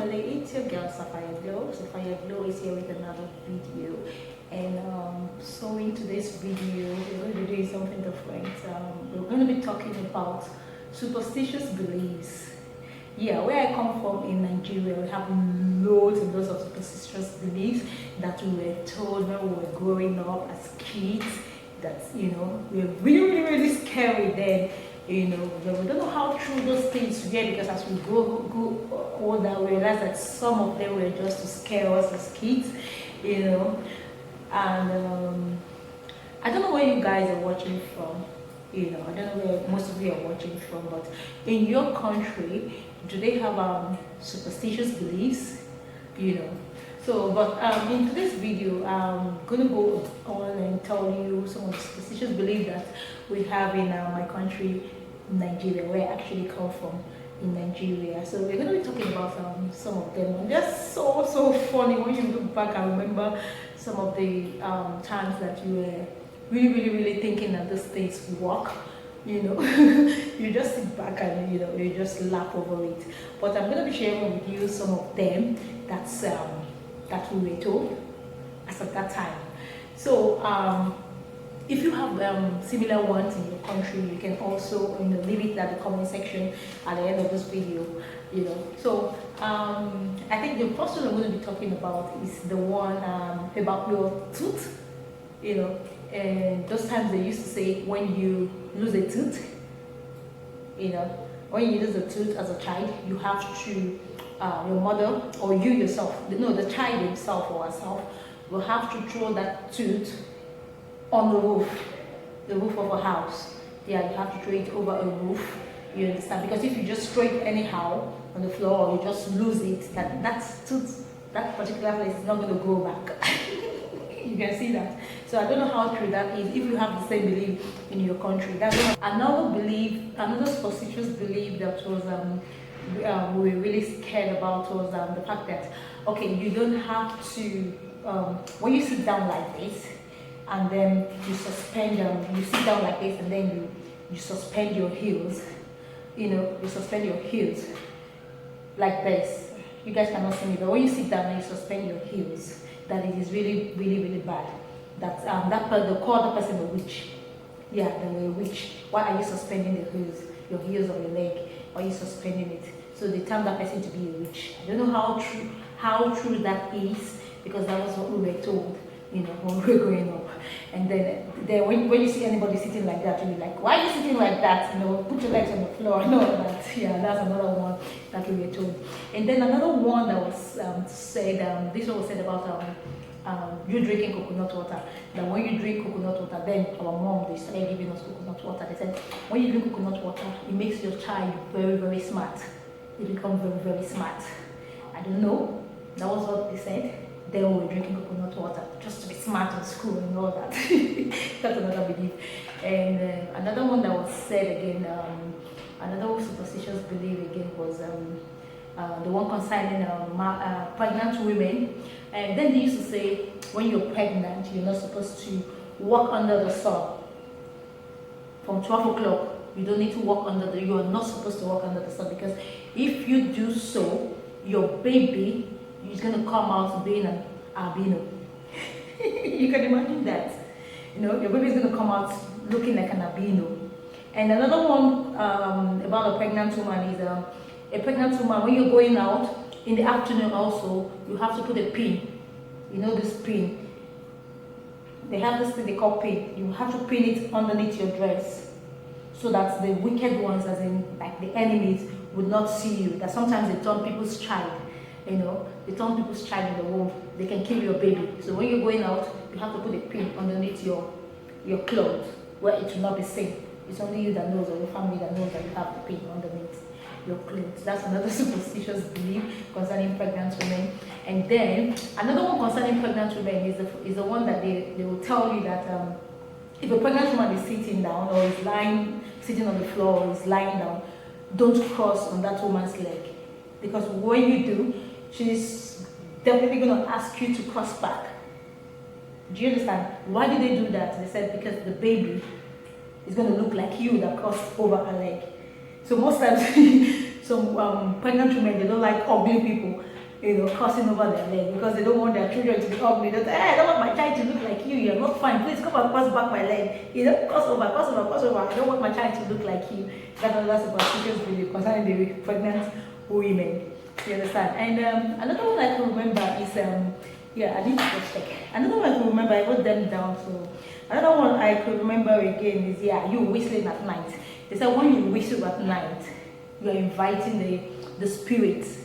family, it's your girl Sapphire Glow. Sapphire Glow is here with another video, and so in today's video we're going to be doing something different. We're going to be talking about superstitious beliefs. Yeah, where I come from in Nigeria, we have loads and loads of superstitious beliefs that we were told when we were growing up as kids, that we were really scary then. We don't know how true those things were, because as we go older, we realize that some of them were just to scare us as kids, and I don't know where you guys are watching from. I don't know where most of you are watching from, but in your country, do they have superstitious beliefs? But in today's video, I'm gonna go on and tell you some of the superstitious beliefs that we have in my country, Nigeria, where I actually come from in Nigeria. So we're gonna be talking about some of them. And they're so funny when you look back and remember some of the times that you were really thinking that these things work. You just sit back and you just laugh over it. But I'm gonna be sharing with you some of them that we were told as at that time. So if you have similar ones in your country, you can also leave it at the comment section at the end of this video. So I think the first one I'm going to be talking about is the one about your tooth. And those times they used to say, when you lose a tooth, when you lose a tooth as a child, you have to your mother or you yourself, the child himself or herself will have to throw that tooth on the roof of a house. Yeah, you have to throw it over a roof. You understand? Because if you just throw it anyhow on the floor, or you just lose it, that particular place is not going to go back. You can see that. So I don't know how true that is. If you have the same belief in your country, that's another superstitious belief that was we were really scared about was the fact that, okay, you don't have to when you sit down like this and then you suspend you sit down like this and then you suspend your heels. You suspend your heels like this. You guys cannot see me, but when you sit down and you suspend your heels, that it is really bad. That they call the person a witch. Yeah, they were a witch. Why are you suspending your heels of your leg? Why are you suspending it? So they term that person to be a witch. I don't know how true that is, because that was what we were told, when we were growing up. And then when you see anybody sitting like that, you'll be like, why are you sitting like that? Put your legs on the floor and all that. Yeah, that's another one that we were told. And then another one that was said, this one was said about you drinking coconut water. That when you drink coconut water, then our mom, they started giving us coconut water. They said, when you drink coconut water, it makes your child very smart. They become very smart. I don't know. That was what they said. They were drinking coconut water just to be smart in school and all that. That's another belief. And another one that was said again, another superstitious belief again was the one concerning pregnant women. And then they used to say, when you're pregnant, you're not supposed to walk under the sun. From 12 o'clock, you don't need to walk you are not supposed to walk under the sun, because if you do so, your baby is going to come out being an albino. You can imagine that. Your baby is going to come out looking like an albino. And another one about a pregnant woman is a pregnant woman, when you're going out in the afternoon also, you have to put a pin. This pin. They have this thing they call pin. You have to pin it underneath your dress, so that the wicked ones, as in like the enemies, would not see you. That sometimes they turn people's child. They turn people's child in the womb. They can kill your baby. So when you're going out, you have to put a pin underneath your clothes where it will not be seen. It's only you that knows, or your family that knows that you have the pin underneath your clothes. That's another superstitious belief concerning pregnant women. And then another one concerning pregnant women is the one that they will tell you that if a pregnant woman is sitting down, or is sitting on the floor, or is lying down, don't cross on that woman's leg, because when you do, she's definitely going to ask you to cross back. Do you understand? Why did they do that? They said because the baby is going to look like you that crossed over her leg. So most times, some pregnant women, they don't like ugly people. crossing over their leg because they don't want their children to be ugly. They say, hey, I don't want my child to look like you. You're not fine. Please come and cross back my leg. Cross over, cross over, cross over. I don't want my child to look like you. That's another superstitious belief concerning the pregnant women. You understand? And another one I can remember is I need to just check. Another one I can remember, I wrote them down. So another one I could remember again is you whistling at night. They said when you whistle at night, you are inviting the spirits,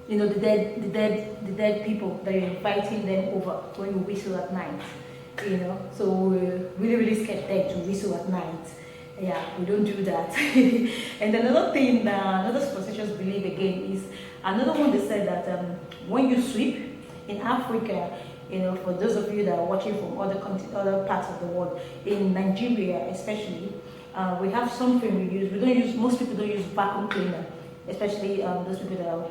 the dead people, that you're inviting them over when you whistle at night. So we're really scared dead to whistle at night. Yeah, we don't do that. And another thing, another superstitious belief again is another one. They said that when you sweep in Africa, for those of you that are watching from other parts of the world, in Nigeria especially, we have something we use. We don't use. Most people don't use vacuum cleaner, especially those people that are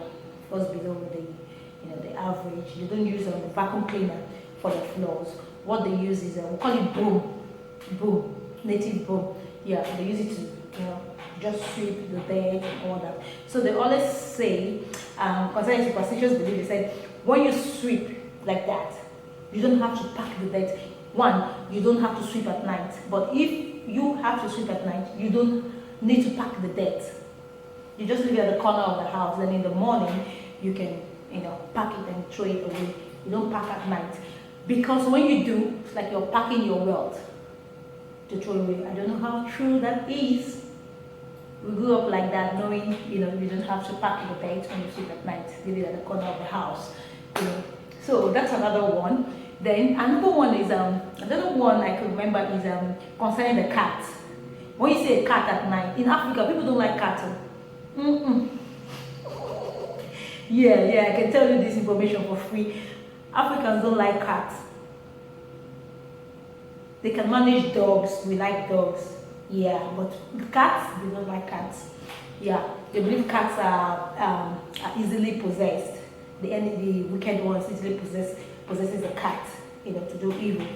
first below the average. They don't use the vacuum cleaner for the floors. What they use is we call it broom, native broom. Yeah, they use it to just sweep the bed and all that. So they always say, concerning superstitious belief, they said when you sweep like that, you don't have to pack the bed. One, you don't have to sweep at night. But if you have to sweep at night, you don't need to pack the dirt. You just leave it at the corner of the house. Then in the morning, you can, pack it and throw it away. You don't pack at night. Because when you do, it's like you're packing your wealth to throw away. I don't know how true that is. We grew up like that, knowing, you don't have to pack the dirt when you sleep at night. Leave it at the corner of the house. So that's another one. Then another one I can remember is concerning the cat. When you say a cat at night, in Africa, people don't like cattle. Yeah, I can tell you this information for free. Africans don't like cats. They can manage dogs. We like dogs. Yeah, but cats, they don't like cats. Yeah, they believe cats are easily possessed. The wicked ones easily possesses a cat, to do evil.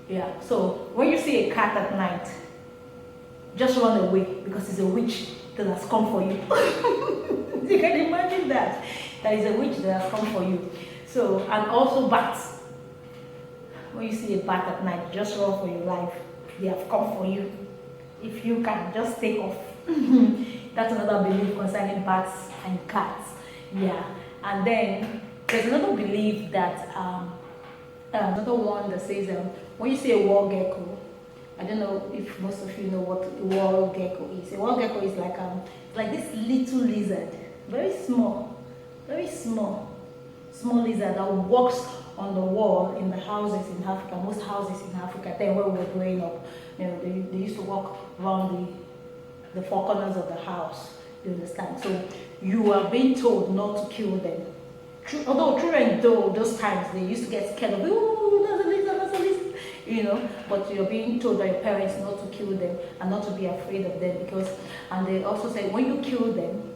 Yeah. So when you see a cat at night, just run away because it's a witch that has come for you. You can imagine that. That is a witch that has come for you. So, and also bats. When you see a bat at night, just run for your life. They have come for you. If you can, just take off. That's another belief concerning bats and cats. Yeah. And then there's another belief that another one that says when you see a wall gecko, I don't know if most of you know what a wall gecko is. A wall gecko is like this little lizard, very small lizard that walks on the wall in the houses in Africa. Most houses in Africa, then where we were growing up, they used to walk around the four corners of the house. You understand? So you are being told not to kill them. Although children, those times they used to get scared of, oh, that's a lizard, but you're being told by your parents not to kill them and not to be afraid of them and they also say when you kill them,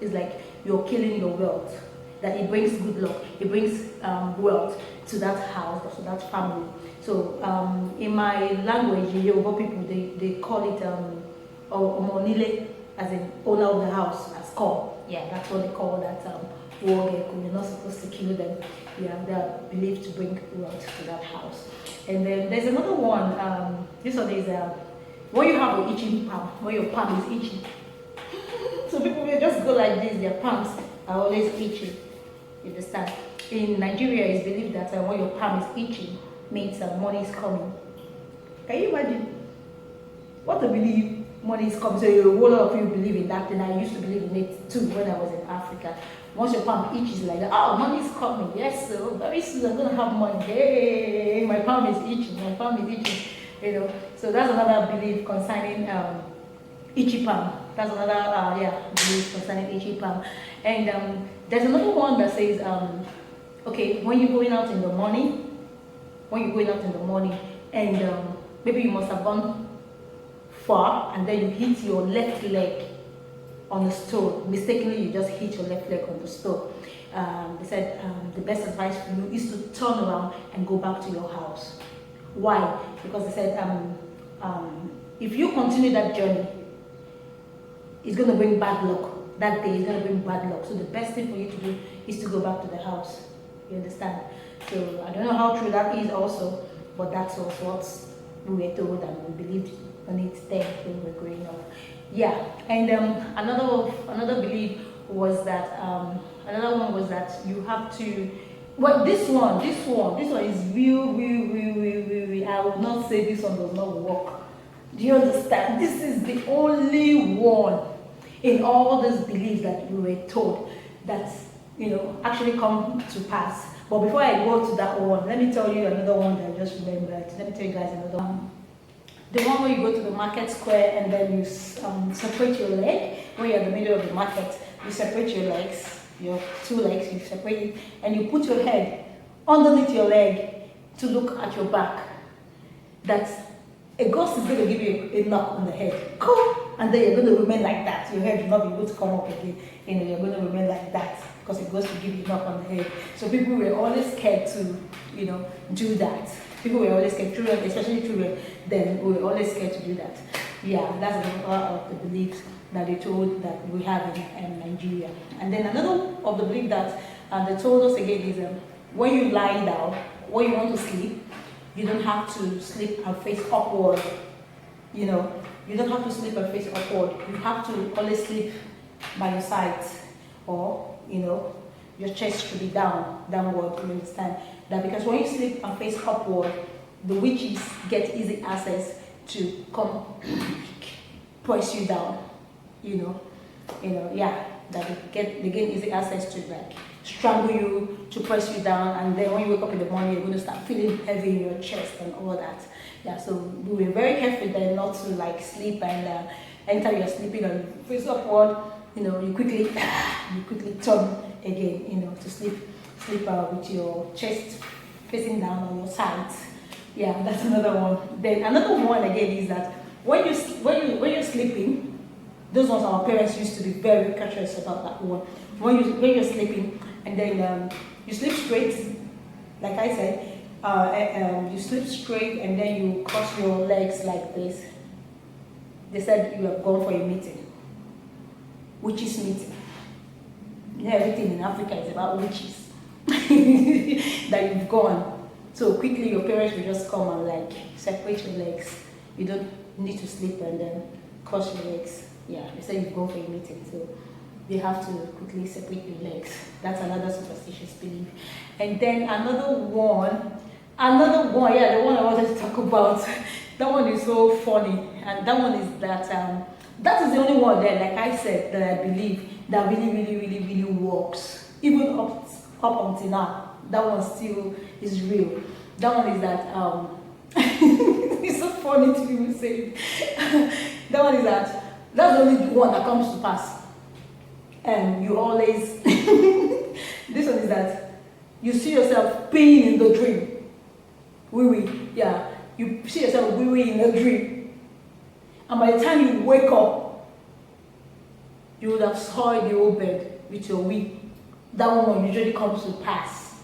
it's like you're killing your wealth. That it brings good luck, it brings wealth to that house or to that family. So in my language, Yoruba people, they call it omonile, as in owner of the house, as call. Yeah, that's what they call that wall gecko. You're not supposed to kill them. Yeah, they are believed to bring wealth to that house. And then there's another one. This one is when you have an itching palm, when your palm is itching. So people will just go like this, their palms are always itching. You understand? In Nigeria, it's believed that when your palm is itching, means money is coming. Can you imagine? What to believe money is coming? So a whole lot of you believe in that, and I used to believe in it too when I was in Africa. Once your palm itches like that, oh, money is coming. Yes, so very soon I'm gonna have money. Hey, my palm is itching. My palm is itching. So that's another belief concerning itchy palm. That's another belief concerning itchy palm. And there's another one that says, okay, when you're going out in the morning, and maybe you must have gone far, and then you hit your left leg on the stone. Mistakenly, you just hit your left leg on the stone. They said the best advice for you is to turn around and go back to your house. Why? Because they said if you continue that journey, it's going to bring bad luck that day is going to bring bad luck. So the best thing for you to do is to go back to the house. You understand? So I don't know how true that is also, but that's also what we were told and we believed on it then when we were growing up. Yeah, and another belief was that another one was that you have to. Well, this one is real. I will not say this one does not work. Do you understand? This is the only one in all these beliefs that we were told that actually come to pass. But before I go to that one, let me tell you another one that I just remembered. Let me tell you guys another one. The one where you go to the market square and then you separate your leg. When you're in the middle of the market, you separate your legs, your two legs, you separate it, and you put your head underneath your leg to look at your back. That's a ghost is going to give you a knock on the head. And then you're going to remain like that. Your head will not be able to come up again. You're going to remain like that because it goes to give you a knock on the head. So people were always scared to, do that. People were always scared, children, especially children, then we were always scared to do that. Yeah, that's another of the beliefs that they told that we have in Nigeria. And then another of the belief that they told us again is when you lie down, when you want to sleep, you don't have to sleep and face upward. You don't have to sleep and face upward. You have to always sleep by your sides, or your chest should be downward. You understand that? Because when you sleep and face upward, the witches get easy access to come press you down. That they gain easy access to strangle you, to press you down, and then when you wake up in the morning, you're going to start feeling heavy in your chest and all that. Yeah, so we were very careful then not to sleep and enter your sleeping and face upward. You quickly turn again. To sleep with your chest facing down on your sides. Yeah, that's another one. Then another one again is that when you're sleeping. Those ones our parents used to be very cautious about that one. When you're sleeping and then you sleep straight, like I said, you sleep straight and then you cross your legs like this. They said you have gone for a meeting, witches meeting. Everything in Africa is about witches. That you've gone. So quickly your parents will just come and separate your legs. You don't need to sleep and then cross your legs. Yeah, they say you've gone for a meeting, so they have to quickly separate your legs. That's another superstitious belief. And then another one, yeah, the one I wanted to talk about. That one is so funny, and that one is that that is the only one there, like I said, that I believe that really works. Even up until now, that one still is real. That one is that it's so funny to even say it. That one is that. That's the only one that comes to pass. And you always, this one is that you see yourself peeing in the dream. Yeah. You see yourself in the dream. And by the time you wake up, you would have soiled the old bed with your wee. That one usually comes to pass.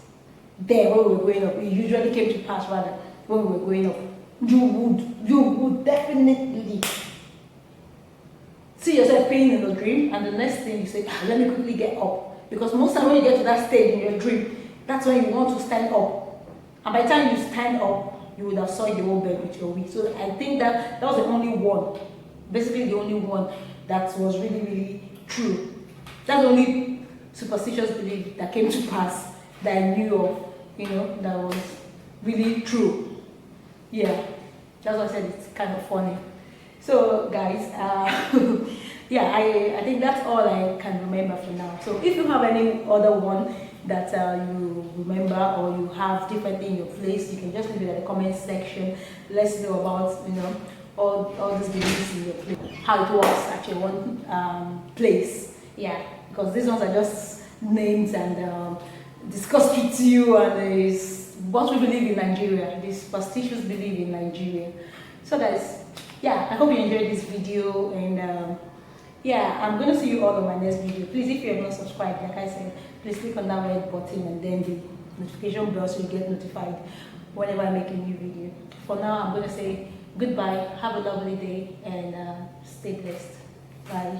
There, when we were growing up, it usually came to pass rather when we were growing up. You would definitely see yourself peeing in the dream, and the next thing you say, let me quickly get up. Because most times when you get to that stage in your dream, that's when you want to stand up. And by the time you stand up, you would have soiled the whole bed with your wig. So I think that was the only one, basically the only one that was really true. That's the only superstitious belief that came to pass that I knew of, that was really true. Yeah, that's why I said it's kind of funny. So guys, yeah, I think that's all I can remember for now. So if you have any other one that you remember or you have differently in your place, you can just leave it in the comment section. Let's know about all these beliefs in your place, how it works at your one place. Yeah, because these ones are just names and discussed with you, and is what we believe in Nigeria, this superstitious belief in Nigeria. So guys, yeah, I hope you enjoyed this video, and yeah, I'm going to see you all on my next video. Please, if you have not subscribed, like I said, please click on that red button and then the notification bell so you get notified whenever I make a new video. For now, I'm going to say goodbye, have a lovely day, and stay blessed. Bye.